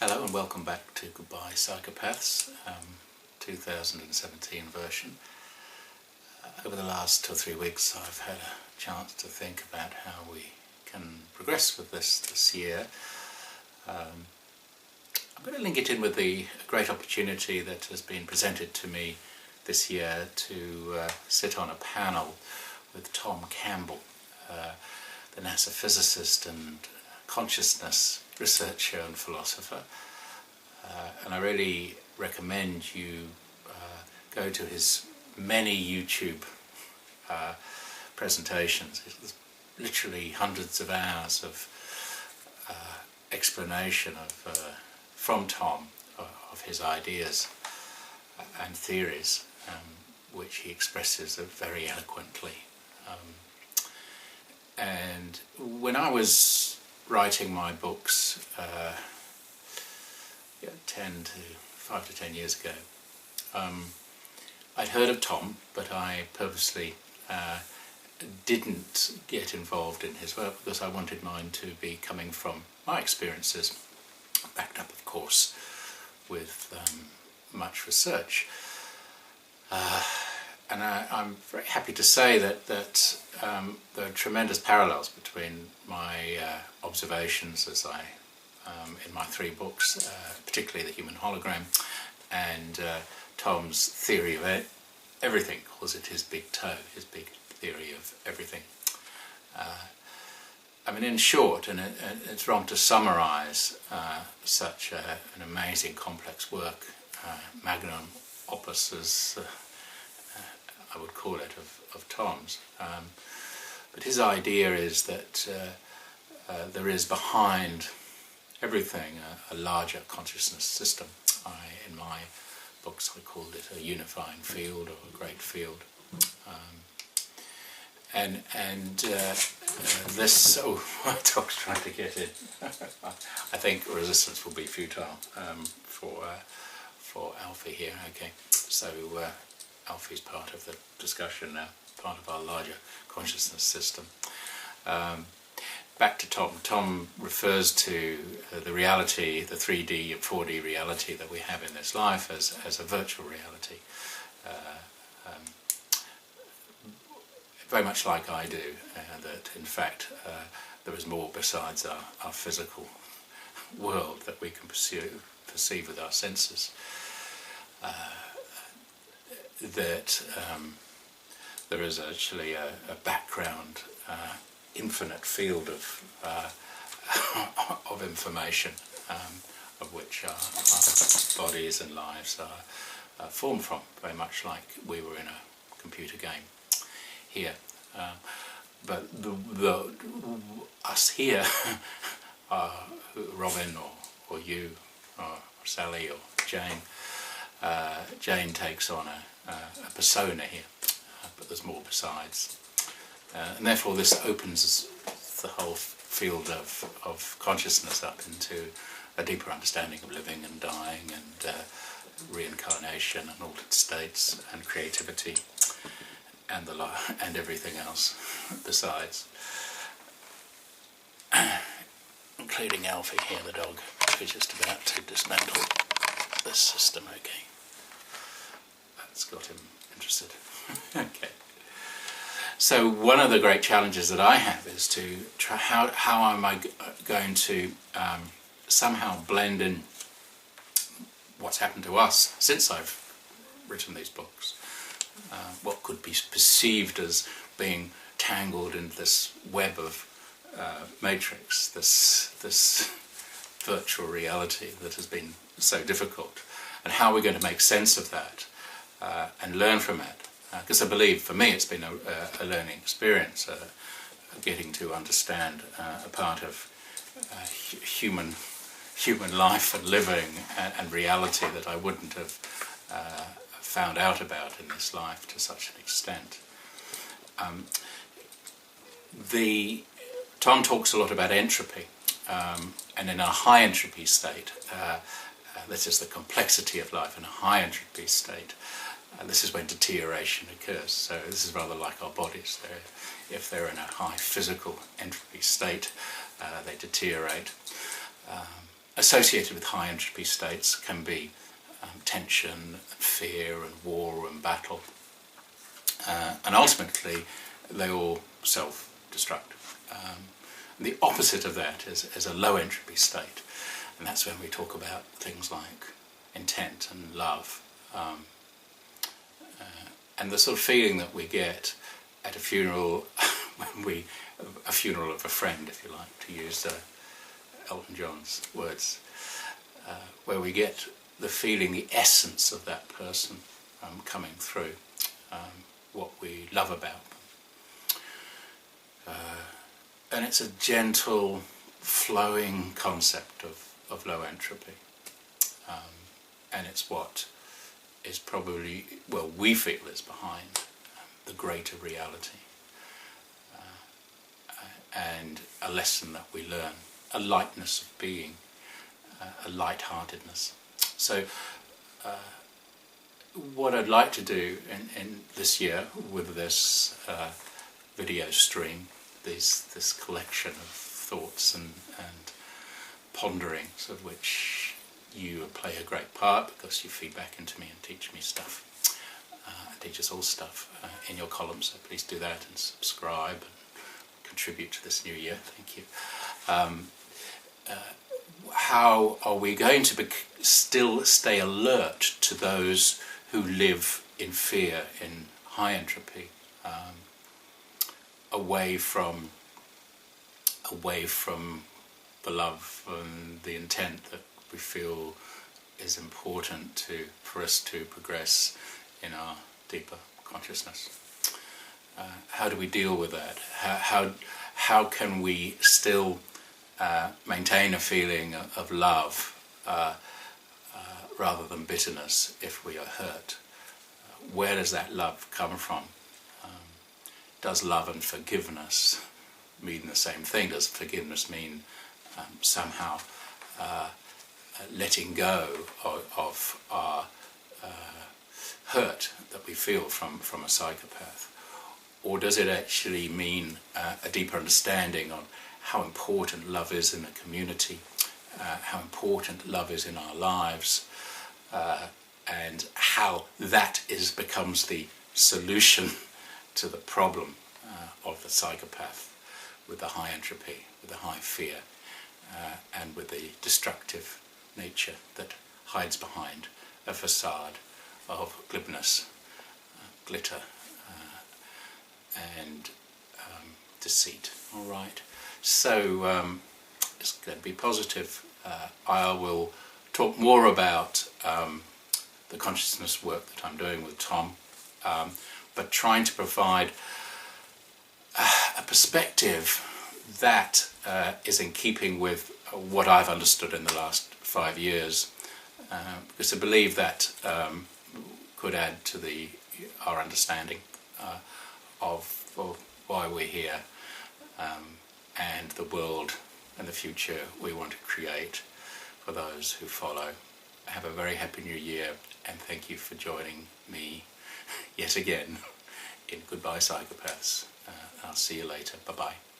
Hello and welcome back to Goodbye Psychopaths, 2017 version. Over the last 2 or 3 weeks I've had a chance to think about how we can progress with this year. I'm going to link it in with the great opportunity that has been presented to me this year to sit on a panel with Tom Campbell, the NASA physicist and consciousness researcher and philosopher, and I really recommend you go to his many YouTube presentations. There's literally hundreds of hours of explanation from Tom of his ideas and theories, which he expresses very eloquently. And when I was writing my books 5 to 10 years ago, I'd heard of Tom, but I purposely didn't get involved in his work because I wanted mine to be coming from my experiences, backed up of course with much research. And I'm very happy to say that there are tremendous parallels between my observations as in my 3 books, particularly The Human Hologram, and Tom's theory of everything, calls it his big toe, his big theory of everything. I mean, in short, and it's wrong to summarise such an amazing complex work, magnum opus as I would call it, of Tom's. But his idea is that there is behind everything a larger consciousness system. In my books I called it a unifying field or a great field. This, my dog's trying to get in. I think resistance will be futile for Alfie here. Okay, so Alfie's part of the discussion now, part of our larger consciousness system. Back to Tom. Tom refers to the reality, the 3D and 4D reality that we have in this life as a virtual reality. Very much like I do, that in fact there is more besides our physical world that we can perceive with our senses. That there is actually a background, infinite field of information, of which our bodies and lives are formed from, very much like we were in a computer game here. But us here are Robin or you or Sally or Jane. Jane takes on a persona here, but there's more besides. And therefore this opens the whole field of consciousness up into a deeper understanding of living and dying and reincarnation and altered states and creativity and everything else besides. Including Alfie here, the dog, who's just about to dismantle this system. Okay, that's got him interested. Okay. So one of the great challenges that I have is to try how am I going to somehow blend in what's happened to us since I've written these books. What could be perceived as being tangled in this web of matrix, this virtual reality that has been so difficult, and how we're going to make sense of that and learn from it. Because I believe, for me, it's been a learning experience, getting to understand a part of human life and living and reality that I wouldn't have found out about in this life to such an extent. Tom talks a lot about entropy, and in a high entropy state, this is the complexity of life. In a high entropy state, this is when deterioration occurs. So this is rather like our bodies. If they're in a high physical entropy state, they deteriorate. associated with high entropy states can be tension, fear and war and battle. And ultimately they all self-destruct. The opposite of that is a low entropy state, and that's when we talk about things like intent and love, and the sort of feeling that we get at a funeral, a funeral of a friend, if you like, to use Elton John's words, where we get the feeling, the essence of that person coming through, what we love about them. And it's a gentle, flowing concept of low entropy. And it's what is probably, well, we feel is behind the greater reality. And a lesson that we learn, a lightness of being, a light-heartedness. So what I'd like to do in this year with this video stream, this collection of thoughts and ponderings, of which you play a great part because you feed back into me and teach me stuff, and teach us all stuff in your columns, so please do that and subscribe and contribute to this new year. Thank you. How are we going to still stay alert to those who live in fear, in high entropy, away from the love and the intent that we feel is important for us to progress in our deeper consciousness? How do we deal with that? How can we still maintain a feeling of love rather than bitterness if we are hurt? Where does that love come from? Does love and forgiveness mean the same thing? Does forgiveness mean somehow letting go of our hurt that we feel from a psychopath? Or does it actually mean a deeper understanding on how important love is in a community, how important love is in our lives, and how that becomes the solution to the problem of the psychopath, with the high entropy, with the high fear, and with the destructive nature that hides behind a facade of glibness, glitter, and deceit. All right. So it's going to be positive. I will talk more about the consciousness work that I'm doing with Tom, but trying to provide a perspective that is in keeping with what I've understood in the last 5 years, because I believe that could add to our understanding of why we're here, and the world and the future we want to create for those who follow. Have a very happy new year, and thank you for joining me yet again in Goodbye Psychopaths. I'll see you later. Bye-bye.